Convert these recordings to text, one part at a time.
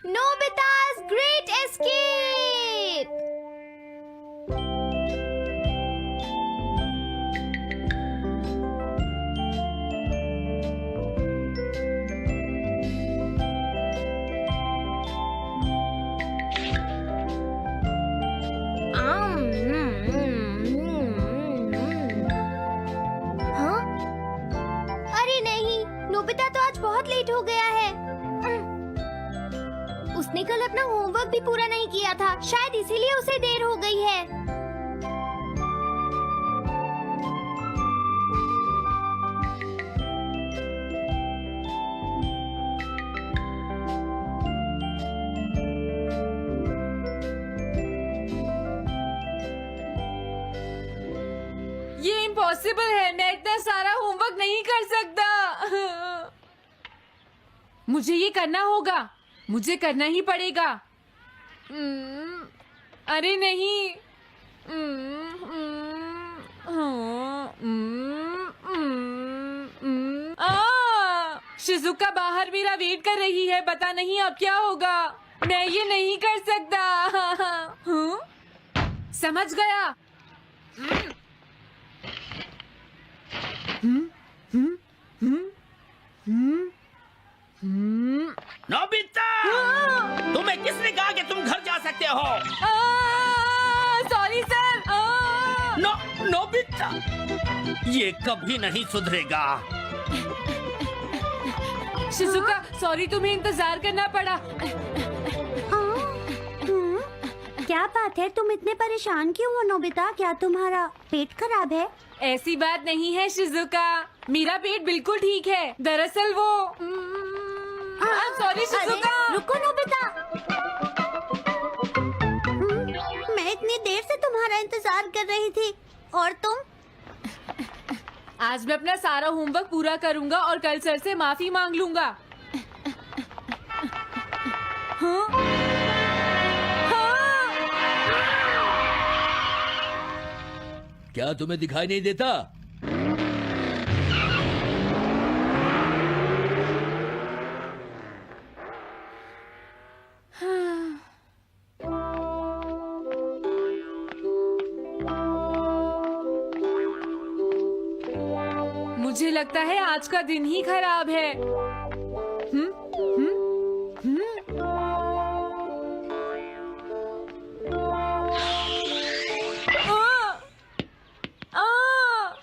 Nobita's Great Escape! हाँ? अरे नहीं, नोबिता तो आज बहुत लेट हो गया है। उसने कल अपना होमवर्क भी पूरा नहीं किया था, शायद इसीलिए उसे देर हो गई है। ये इम्पॉसिबल है, मैं इतना सारा होमवर्क नहीं कर सकता। मुझे ये करना होगा, मुझे करना ही पड़ेगा। अरे नहीं। शिजुका बाहर मेरा वेट कर रही है, पता नहीं अब क्या होगा। मैं ये नहीं कर सकता। समझ गया। नोबिता, तुम्हें किसने कहा कि तुम घर जा सकते हो? Sorry sir. नोबिता, ये कभी नहीं सुधरेगा। शिजुका सॉरी, तुम्हें इंतजार करना पड़ा। क्या बात है, तुम इतने परेशान क्यों हो नोबिता? क्या तुम्हारा पेट खराब है? ऐसी बात नहीं है शिजुका, मेरा पेट बिल्कुल ठीक है। दरअसल वो सॉरी शिजुका। रुको नोबिता, मैं इतनी देर से तुम्हारा इंतजार कर रही थी और तुम? आज मैं अपना सारा होमवर्क पूरा करूंगा और कल सर से माफी मांग लूंगा। हाँ? हाँ? क्या तुम्हें दिखाई नहीं देता? मुझे लगता है आज का दिन ही खराब है।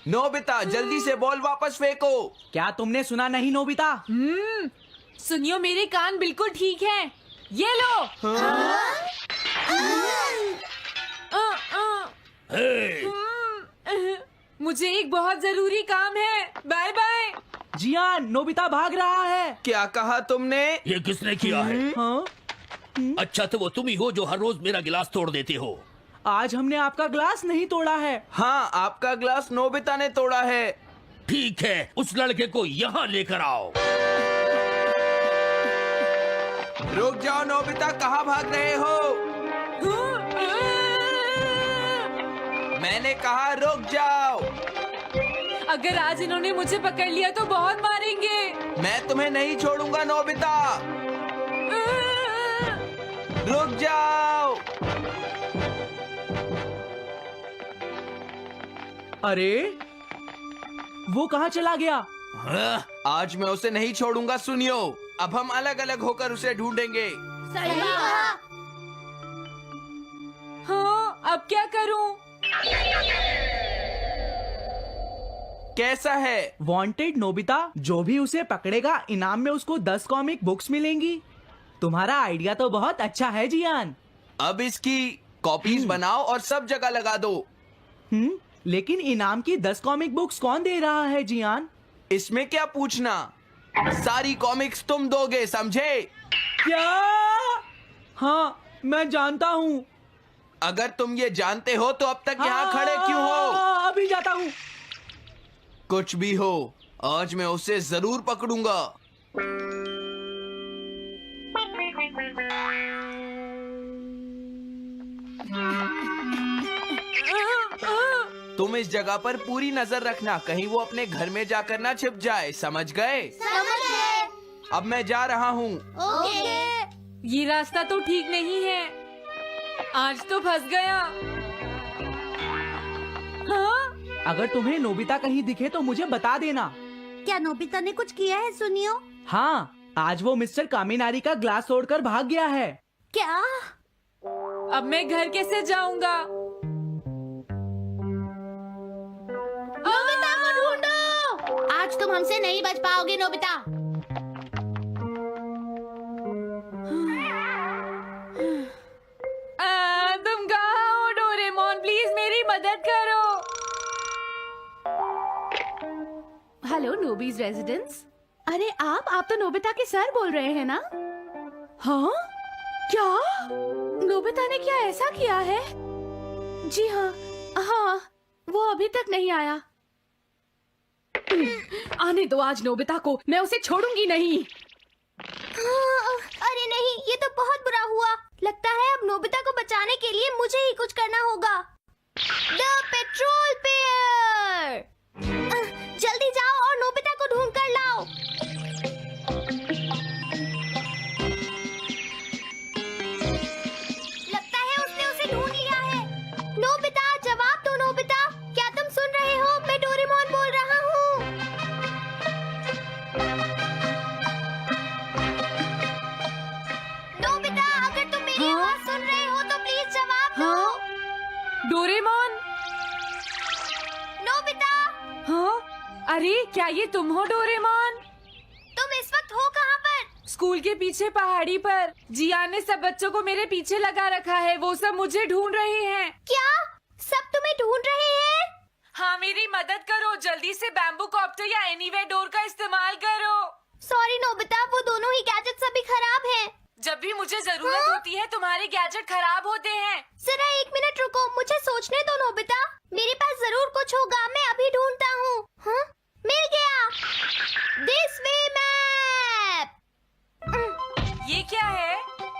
नोबिता, जल्दी से बॉल वापस फेंको। क्या तुमने सुना नहीं नोबिता? सुनियो, मेरे कान बिल्कुल ठीक हैं। ये लो। मुझे एक बहुत जरूरी काम है। Bye bye. जियान, नोबिता भाग रहा है। क्या कहा तुमने? ये किसने किया है? हाँ? अच्छा तो वो तुम ही हो जो हर रोज मेरा गिलास तोड़ देते हो। आज हमने आपका ग्लास नहीं तोड़ा है। हाँ, आपका ग्लास नोबिता ने तोड़ा है। ठीक है, उस लड़के को यहाँ लेकर आओ। रुक जाओ नोबिता, कहाँ भाग रहे हो? मैंने कहा रुक जाओ। अगर आज इन्होंने मुझे पकड़ लिया तो बहुत मारेंगे। मैं तुम्हें नहीं छोड़ूंगा नोबिता, रुक जाओ। अरे वो कहाँ चला गया? आज मैं उसे नहीं छोड़ूंगा। सुनियो, अब हम अलग अलग होकर उसे ढूंढेंगे। सही कहा। हाँ, अब क्या करूं? कैसा है? वांटेड नोबिता, जो भी उसे पकड़ेगा इनाम में उसको 10 कॉमिक बुक्स मिलेंगी। तुम्हारा आइडिया तो बहुत अच्छा है जियान। अब इसकी कॉपीज बनाओ और सब जगह लगा दो। लेकिन इनाम की 10 कॉमिक बुक्स कौन दे रहा है जियान? इसमें क्या पूछना, सारी कॉमिक्स तुम दोगे, समझे? क्या? हाँ, मैं जानता हूँ। अगर तुम ये जानते हो तो अब तक यहाँ खड़े क्यों हो? अभी जाता हूँ। कुछ भी हो, आज मैं उसे जरूर पकड़ूंगा। तुम इस जगह पर पूरी नजर रखना, कहीं वो अपने घर में जाकर ना छिप जाए, समझ गए? समझ गए। अब मैं जा रहा हूँ। ओके। ये रास्ता तो ठीक नहीं है। आज तो फंस गया। हाँ? अगर तुम्हें नोबिता कहीं दिखे तो मुझे बता देना। क्या नोबिता ने कुछ किया है सुनियो? हाँ, आज वो मिस्टर कामिनारी का ग्लास तोड़कर भाग गया है। क्या? अब मैं घर कैसे जाऊंगा? नोबिता को ढूंढो। आज तुम हमसे नहीं बच पाओगे नोबिता। तुम कहाँ हो डोरेमोन? प्लीज मेरी मदद करो। Hello Nobies residence. अरे आप तो नोबिता के सर बोल रहे हैं ना? हाँ? क्या? नोबिता ने क्या ऐसा किया है? जी हाँ, हाँ, वो अभी तक नहीं आया। आने दो आज नोबिता को, मैं उसे छोड़ूंगी नहीं। अरे नहीं, ये तो बहुत बुरा हुआ। लगता है अब नोबिता को बचाने के लिए मुझे ही कुछ करना होगा। द पेट्रोल पेयर, जल्दी जाओ और नोबिता को ढूंढ कर लाओ। लगता है उसने उसे ढूंढ लिया है। नोबिता, जवाब दो नोबिता। क्या तुम सुन रहे हो? मैं डोरेमोन बोल रहा हूँ। नोबिता, अगर तुम मेरी आवाज सुन रहे हो तो प्लीज जवाब दो। डोरेमोन? नोबिता, हाँ? अरे क्या ये तुम हो डोरेमोन? तुम इस वक्त हो कहाँ पर? स्कूल के पीछे पहाड़ी पर। जिया ने सब बच्चों को मेरे पीछे लगा रखा है। वो सब मुझे ढूंढ रहे हैं। क्या? सब तुम्हें ढूंढ रहे हैं? हाँ, मेरी मदद करो। जल्दी से बैम्बू कॉप्टर या एनीवेयर डोर का इस्तेमाल करो। सॉरी नोबिता, वो दोनों ही गैजेट्स अभी खराब हैं। जब भी मुझे जरूरत होती है तुम्हारे गैजेट खराब होते हैं। जरा एक मिनट रुको, मुझे सोचने दो नोबिता। मेरे पास जरूर कुछ होगा, मैं अभी ढूंढता हूँ। हाँ? मिल गया। This way map. ये क्या है?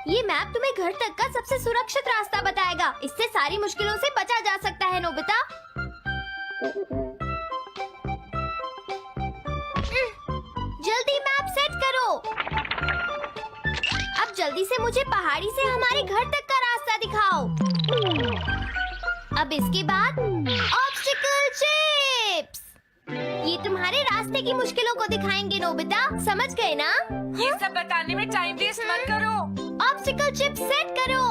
ये मैप तुम्हें घर तक का सबसे सुरक्षित रास्ता बताएगा। इससे सारी मुश्किलों से बचा जा सकता है नोबिता। जल्दी मैप सेट करो। अब जल्दी से मुझे पहाड़ी से हमारे घर तक का रास्ता दिखाओ। अब इसके बाद ऑब्स्टिकल चिप्स। ये तुम्हारे रास्ते की मुश्किलों को दिखाएंगे नोबिता, समझ गए ना? ये सब बताने में टाइम वेस्ट मत करो। ऑब्स्टिकल चिप्स सेट करो।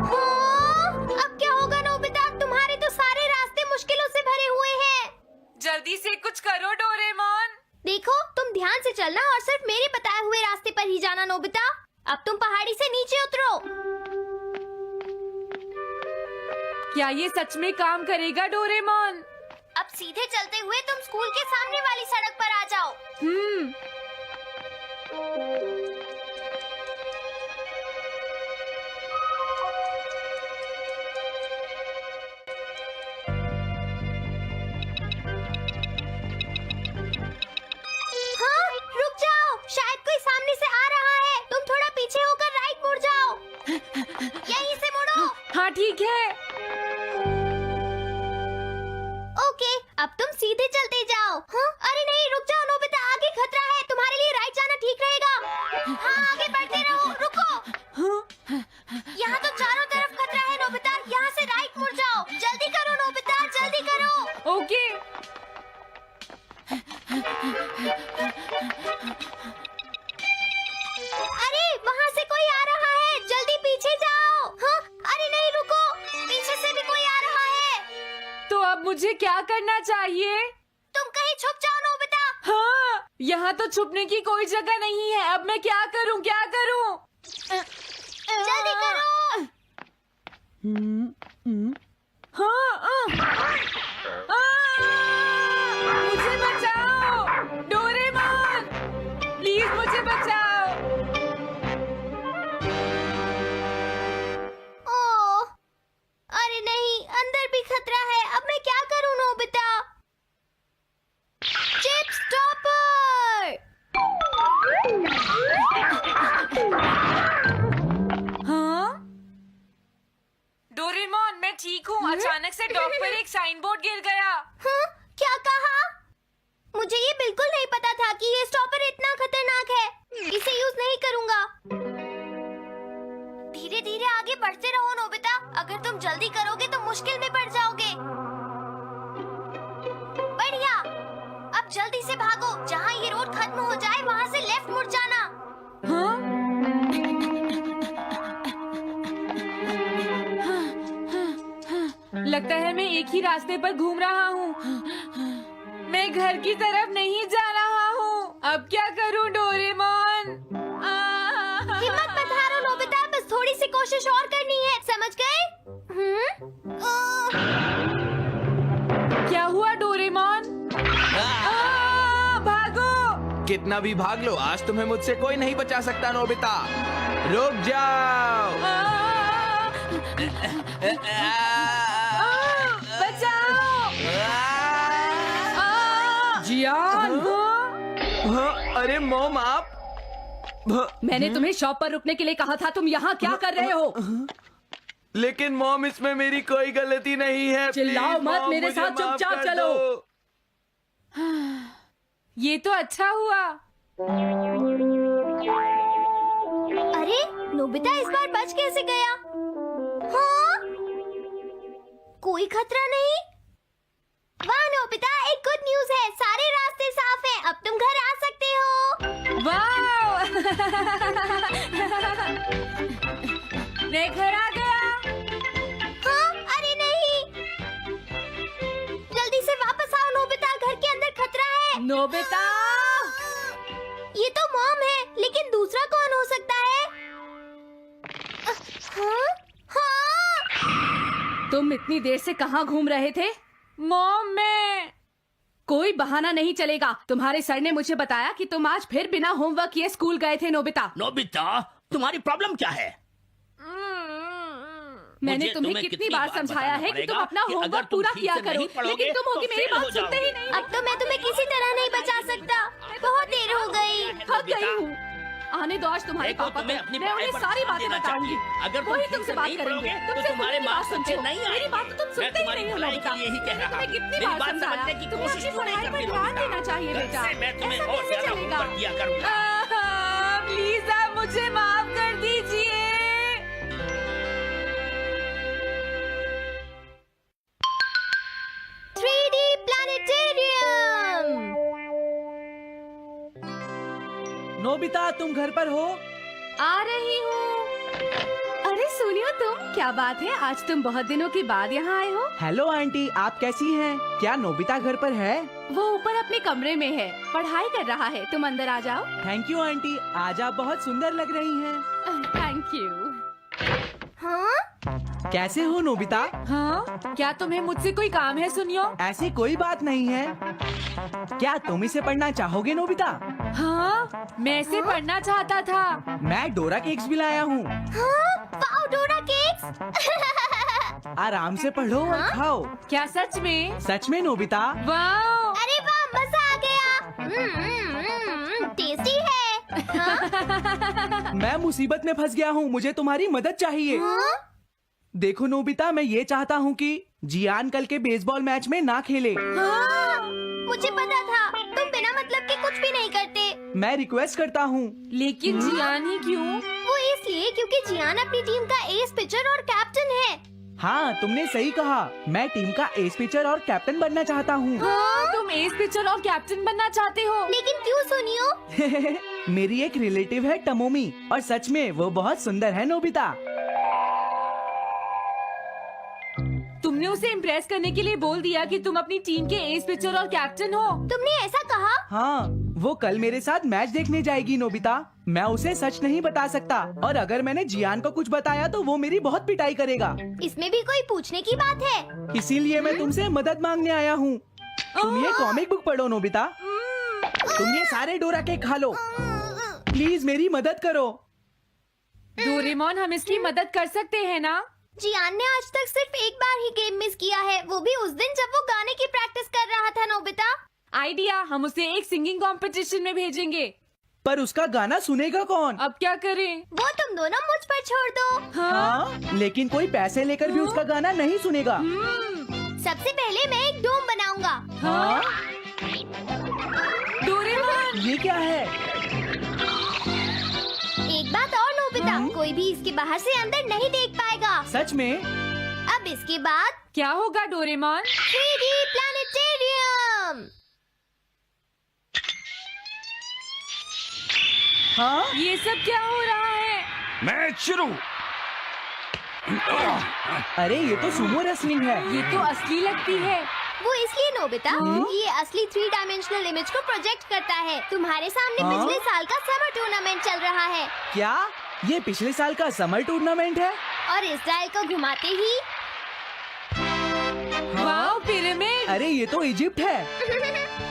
हाँ, अब क्या होगा नोबिता? तुम्हारे तो सारे रास्ते मुश्किलों से भरे हुए हैं। जल्दी से कुछ करो डोरेमोन। देखो, तुम ध्यान से चलना और सिर्फ मेरे बताए हुए रास्ते पर ही जाना नोबिता। अब तुम पहाड़ी से नीचे उतरो। क्या ये सच में काम करेगा डोरेमोन? अब सीधे चलते हुए तुम स्कूल के सामने वाली सड़क पर आ जाओ। हाँ, रुक जाओ, शायद कोई सामने से आ रहा है। तुम थोड़ा पीछे होकर राइट मुड़ जाओ। यहीं से मुड़ो। हाँ ठीक है। ओके, अब तुम सीधे चलते जाओ। हाँ? अरे नहीं, रुक जाओ नोबिता, आगे खतरा है। तुम्हारे लिए राइट जाना ठीक रहेगा। हाँ, आगे बढ़ते रहो। रुको, यहाँ तो चारों तरफ खतरा है नोबिता। यहाँ से राइट मुड़ जाओ। जल्दी करो नोबिता, जल्दी करो। ओके। अरे वहाँ से कोई आ रहा है, जल्दी पीछे जाओ। हाँ? अरे नहीं, रुको, पीछे से भी कोई आ रहा है। तो अब मुझे क्या करना चाहिए? तुम कहीं छुप जाओ नोबिता। हाँ, यहाँ तो छुपने की कोई जगह नहीं है। अब मैं क्या करूँ, क्या करूँ? जल्दी करो। हाँ, मुझे बचाओ डोरेमोन, प्लीज मुझे बचाओ। ओह, अरे नहीं, अंदर भी खतरा है। अब मैं क्या करूं नोबिता? Chip stopper. हाँ? डोरेमोन, मैं ठीक हूँ। अचानक से डॉग पर एक जल्दी करोगे तो मुश्किल में पड़ जाओगे। बढ़िया, अब जल्दी से भागो। जहाँ ये रोड खत्म हो जाए वहाँ से लेफ्ट मुड़ जाना। हाँ? लगता है मैं एक ही रास्ते पर घूम रहा हूँ। मैं घर की तरफ नहीं जा रहा हूँ। अब क्या करूँ डोरेमोन? हिम्मत मत हारो नोबिता, बस थोड़ी सी कोशिश और करनी है, समझ गए? क्या हुआ डोरेमोन? भागो! कितना भी भाग लो, आज तुम्हें मुझसे कोई नहीं बचा सकता नोबिता। रुक जाओ। बचाओ! जियान! अरे मॉम, आप मैंने तुम्हें शॉप पर रुकने के लिए कहा था, तुम यहाँ क्या कर रहे हो? लेकिन मॉम, इसमें मेरी कोई गलती नहीं है। चिल्लाओ प्लीज, मत, मॉम, मेरे मुझे साथ माफ चुपचाप कर चलो। दो। ये तो अच्छा हुआ। अरे नोबिता इस बार बच कैसे गया? हाँ? कोई खतरा नहीं? वाह नोबिता, एक गुड न्यूज है, सारे रास्ते साफ हैं, अब तुम घर आ सकते हो। वाह! मैं घर आ गया। हाँ? अरे नहीं, जल्दी से वापस आओ नोबिता, घर के अंदर खतरा है। नोबिता! ये तो मॉम है, लेकिन दूसरा कौन हो सकता है? हाँ? हाँ? तुम इतनी देर से कहाँ घूम रहे थे? मॉम, मैं कोई बहाना नहीं चलेगा। तुम्हारे सर ने मुझे बताया कि तुम आज फिर बिना होमवर्क किए स्कूल गए थे नोबिता। नोबिता, तुम्हारी प्रॉब्लम क्या है? मैंने मुझे तुम्हें तुम्हें कितनी बार समझाया है कि तुम अपना कि अगर होमवर्क तुम पूरा ठीक किया से करो, नहीं पढ़ोगे, लेकिन तुम होगी तो मेरी फेल बात हो सुनते ही जाओगे। नहीं। अब तो मैं तुम्हें किसी तरह नहीं बचा सकता, बहुत देर हो गई। थक गई हूँ। आने दो आज तुम्हारे देखो, पापा तुम्हें को, अपनी मैं पढ़ाई उन्हें पर सारी ध्यान बातें देना बताऊंगी। चाहिए। अगर तुम वही ठीक तुमसे से बात नहीं करेंगे। पढ़ोगे, तो तुमसे तुम्हारे मेरी बात मार्क्स सुनते अच्छे हो। नहीं मेरी आएंगे। बात तो तुम मैं सुनते ही तुम्हारी नहीं हो भलाई नोबिता। के लिए ही कह मैंने रहा तुम्हें हूँ। कितनी मेरी बार बात समझाया, समझने की तुम्हें कोशिश अपनी क्यों नहीं पढ़ाई पर करती ध्यान नोबिता? देना चाहिए बेटा। वैसे मैं तुम्हें ऐसा और कैसे ज्यादा चलेगा? होमवर्क दिया करूंगा। प्लीज आप मुझे माफ कर दीजिए। 3D planetarium. नोबिता, तुम घर पर हो? आ रही हूँ। अरे सुनियो तुम, क्या बात है, आज तुम बहुत दिनों के बाद यहाँ आए हो। हेलो आंटी, आप कैसी हैं? क्या नोबिता घर पर है? वो ऊपर अपने कमरे में है, पढ़ाई कर रहा है। तुम अंदर आ जाओ। थैंक यू आंटी, आज आप बहुत सुंदर लग रही हैं। Thank you. हाँ? कैसे हो नोबिता? हाँ? क्या तुम्हें मुझसे कोई काम है सुनियो? ऐसी कोई बात नहीं है। क्या तुम इसे पढ़ना चाहोगे नोबिता? हाँ? मैं इसे पढ़ना चाहता था। मैं डोरा केक्स भी लाया हूँ। हाँ? वाओ, डोरा केक्स। आराम से पढ़ो और खाओ। क्या सच में? सच में नोबिता? वाह! अरे वाह, मजा आ गया। टेस्टी है। हाँ? मैं मुसीबत में फंस गया हूँ, मुझे तुम्हारी मदद चाहिए। हाँ? देखो नोबिता, मैं ये चाहता हूँ कि जियान कल के बेसबॉल मैच में ना खेले। हाँ? मुझे पता था, तुम बिना मतलब के कुछ भी नहीं करते। मैं रिक्वेस्ट करता हूँ। लेकिन जियान ही क्यों? वो इसलिए क्योंकि जियान अपनी टीम का एस पिचर और कैप्टन है। हाँ, तुमने सही कहा। मैं टीम का एस पिचर और कैप्टन बनना चाहता हूँ। हाँ? तुम एस पिचर और कैप्टन बनना चाहते हो? लेकिन क्यों सुनियो? मेरी एक रिलेटिव है टमोमी, और सच में वो बहुत सुंदर है नोबिता। तुमने उसे इम्प्रेस करने के लिए बोल दिया कि तुम अपनी टीम के एस पिचर और कैप्टन हो। तुमने ऐसा कहा? हाँ, वो कल मेरे साथ मैच देखने जाएगी नोबिता। मैं उसे सच नहीं बता सकता, और अगर मैंने जियान को कुछ बताया तो वो मेरी बहुत पिटाई करेगा। इसमें भी कोई पूछने की बात है? इसीलिए मैं तुमसे मदद मांगने आया हूँ। तुम ये कॉमिक बुक पढ़ो नोबिता। तुम ये सारे डोरा केक खा लो। प्लीज मेरी मदद करो। डोरेमोन, हम इसकी मदद कर सकते हैं ना? जियान ने आज तक सिर्फ एक बार ही गेम मिस किया है, वो भी उस दिन जब वो गाने की प्रैक्टिस कर रहा था नोबिता। आइडिया, हम उसे एक सिंगिंग कंपटीशन में भेजेंगे। पर उसका गाना सुनेगा कौन? अब क्या करें? वो तुम दोनों मुझ पर छोड़ दो। हाँ, लेकिन कोई पैसे लेकर भी उसका गाना नहीं सुनेगा। सबसे पहले मैं एक डोम बनाऊंगा। हाँ? डोरेमोन! ये क्या है? एक बात और नोबिता, कोई भी इसके बाहर से अंदर नहीं देख पाएगा। सच में? अब अब इसके बाद क्या होगा डोरेमोन? 3D planetarium. हाँ ये सब क्या हो रहा है? मैच शुरू। अरे ये तो सुमो रेसलिंग है। ये तो असली लगती है। वो इसलिए नोबिता, ये असली 3 डायमेंशनल इमेज को प्रोजेक्ट करता है। तुम्हारे सामने हाँ? पिछले साल का समर टूर्नामेंट चल रहा है क्या ये पिछले साल का समर टूर्नामेंट है? और इस डायल को घुमाते ही वाओ, पिरामिड। अरे ये तो इजिप्ट है।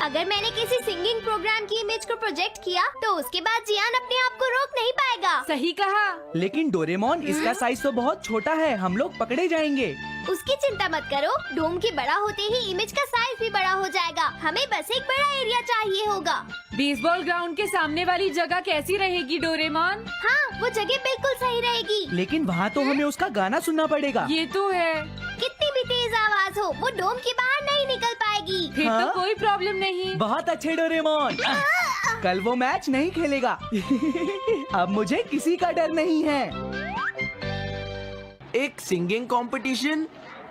अगर मैंने किसी सिंगिंग प्रोग्राम की इमेज को प्रोजेक्ट किया तो उसके बाद जियान अपने आप को रोक नहीं पाएगा। सही कहा। लेकिन डोरेमोन इसका साइज तो बहुत छोटा है, हम लोग पकड़े जाएंगे। उसकी चिंता मत करो, डोम के बड़ा होते ही इमेज का साइज भी बड़ा हो जाएगा। हमें बस एक बड़ा एरिया चाहिए होगा। बेसबॉल ग्राउंड के सामने वाली जगह कैसी रहेगी डोरेमोन? हाँ, वो जगह बिल्कुल सही रहेगी। लेकिन वहाँ तो हमें उसका गाना सुनना पड़ेगा। ये तो है। कितनी भी तेज आवाज हो, वो डोम के बाहर नहीं निकल पाएगी। फिर हाँ? तो कोई प्रॉब्लम नहीं। बहुत अच्छे डोरेमोन। कल वो मैच नहीं खेलेगा। अब मुझे किसी का डर नहीं है। एक सिंगिंग कंपटीशन?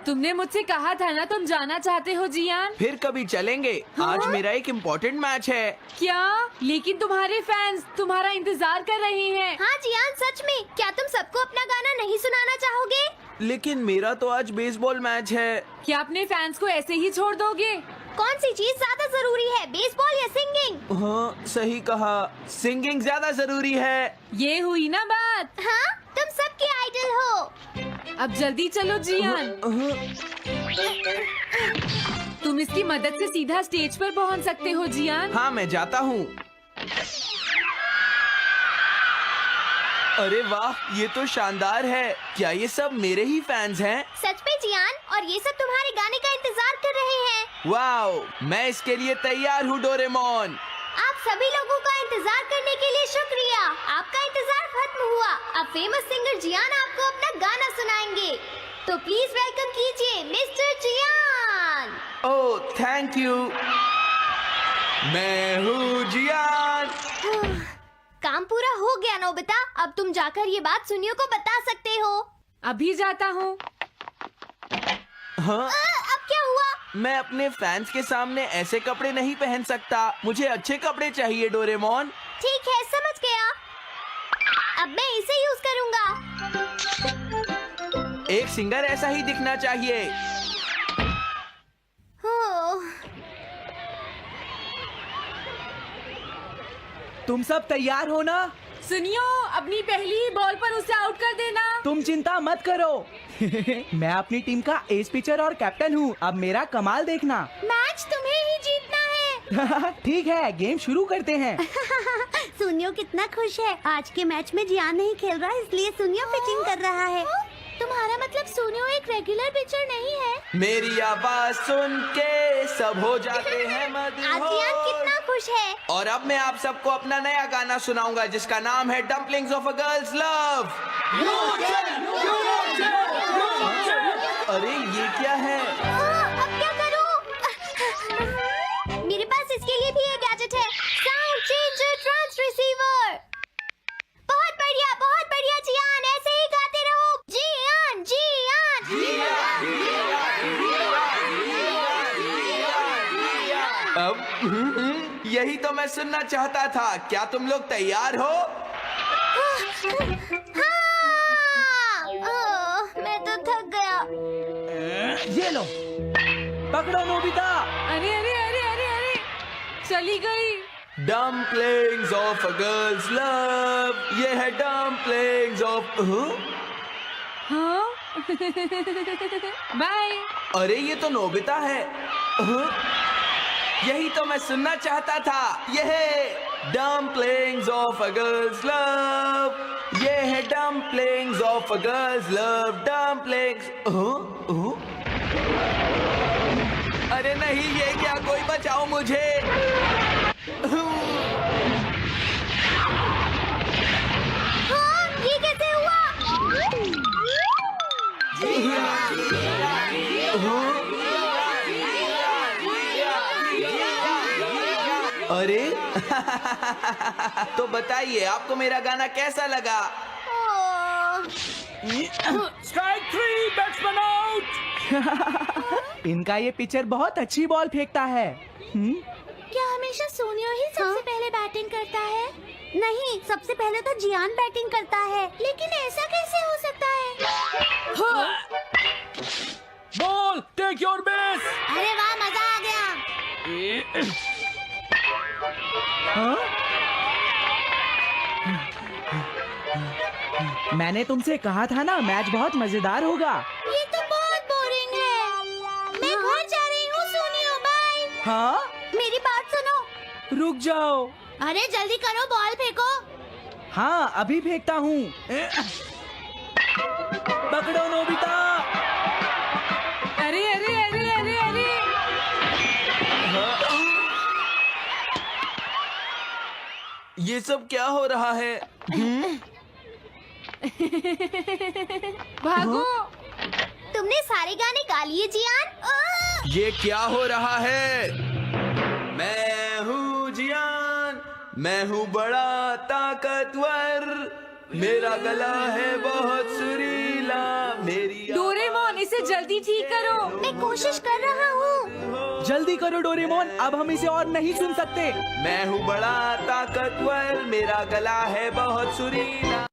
तुमने मुझसे कहा था ना तुम जाना चाहते हो जियान। फिर कभी चलेंगे। आज मेरा एक इम्पोर्टेंट मैच है। क्या? लेकिन तुम्हारे फैंस तुम्हारा इंतजार कर रहे हैं। हाँ जियान, सच में क्या तुम सबको अपना गाना नहीं सुनाना चाहोगे? लेकिन मेरा तो आज बेसबॉल मैच है। क्या अपने फैंस को ऐसे ही छोड़ दोगे? कौन सी चीज ज्यादा जरूरी है, बेसबॉल या सिंगिंग? हाँ सही कहा, सिंगिंग ज्यादा जरूरी है। ये हुई ना बात। हाँ, तुम सबके आइडल हो। अब जल्दी चलो जियान। तुम इसकी मदद से सीधा स्टेज पर पहुंच सकते हो जियान। हाँ मैं जाता हूँ। अरे वाह, ये तो शानदार है। क्या ये सब मेरे ही फैंस हैं? सच में जियान, और ये सब तुम्हारे गाने का इंतजार कर रहे हैं। वाओ, मैं इसके लिए तैयार हूँ डोरेमोन। आप सभी लोगों का इंतजार करने के लिए शुक्रिया। आपका इंतजार खत्म हुआ। अब फेमस सिंगर जियान आपको अपना गाना सुनाएंगे। तो प्लीज वेलकम कीजिए mister Jiyan. Oh thank you. मैं हूँ जियान। काम पूरा हो गया नोबिता। अब तुम जाकर ये बात सुनियो को बता सकते हो। अभी जाता हूँ। हाँ, अब क्या हुआ? मैं अपने फैंस के सामने ऐसे कपड़े नहीं पहन सकता। मुझे अच्छे कपड़े चाहिए डोरेमोन। ठीक है, समझ गया। अब मैं इसे यूज करूंगा। एक सिंगर ऐसा ही दिखना चाहिए। ओह, तुम सब तैयार हो ना? सुनियो, अपनी पहली ही बॉल पर उसे आउट कर देना। तुम चिंता मत करो। मैं अपनी टीम का एस पिचर और कैप्टन हूँ। अब मेरा कमाल देखना। मैच तुम्हें ही जीतना है। ठीक है, गेम शुरू करते हैं। सुनियो कितना खुश है। आज के मैच में जियान नहीं खेल रहा, इसलिए सुनियो पिचिंग कर रहा है। तुम्हारा मतलब सुनियो एक रेगुलर पिचर नहीं है? मेरी आवाज सुन के सब हो जाते हैं आज जियान मदहोश। कितना खुश है। और अब मैं आप सबको अपना नया गाना सुनाऊंगा जिसका नाम है dumplings of a girls love. अरे ये क्या है? अब क्या करूं? मेरे पास इसके लिए भी एक गैजेट है, साउंड चेंजर ट्रांस रिसीवर। बहुत बढ़िया जियान, ऐसे ही गाते रहो। जियान अब यही तो मैं सुनना चाहता था। क्या तुम लोग तैयार हो? हाँ। ओह, मैं तो थक गया। ये लो, पकड़ो नोबिता। अरे अरे अरे अरे अरे, चली गई। Dumplings of a girls love. ये है डम्पलिंग्स ऑफ। हाँ? बाय। अरे ये तो नोबिता है। यही तो मैं सुनना चाहता था। यह है dumplings of a girls love. ये है dumplings of a girls love. Dumplings. अरे नहीं, ये क्या? कोई बचाओ मुझे। हाँ, ये कैसे हुआ? अरे तो बताइए आपको मेरा गाना कैसा लगा? ओह, स्ट्राइक 3, बैट्समैन आउट। इनका ये पिचर बहुत अच्छी बॉल फेंकता है। क्या हमेशा सोनियो ही सबसे पहले बैटिंग करता है? नहीं, सबसे पहले तो जियान बैटिंग करता है। लेकिन ऐसा कैसे हो सकता है? Ball, take your base. अरे वाह, मजा आ गया। हाँ? मैंने तुमसे कहा था ना, मैच बहुत मजेदार होगा। ये तो बहुत बोरिंग है। मैं घर जा रही हूँ सोनियो, बाय। हाँ? मेरी बात सुनो। रुक जाओ। अरे जल्दी करो, बॉल फेंको। हाँ, अभी फेंकता हूँ। पकड़ो नोबिता। अरे अरे अरे अरे अरे ये सब क्या हो रहा है? भागो। तुमने सारे गाने गा लिए जियान? ये क्या हो रहा है? मैं हूँ जियान, मैं हूँ बड़ा ताकतवर, मेरा गला है बहुत सुरीला, मेरी डोरेमोन, इसे जल्दी ठीक करो। मैं कोशिश कर रहा हूँ। जल्दी करो डोरेमोन, अब हम इसे और नहीं सुन सकते। मैं हूँ बड़ा ताकतवर, मेरा गला है बहुत सुरीला।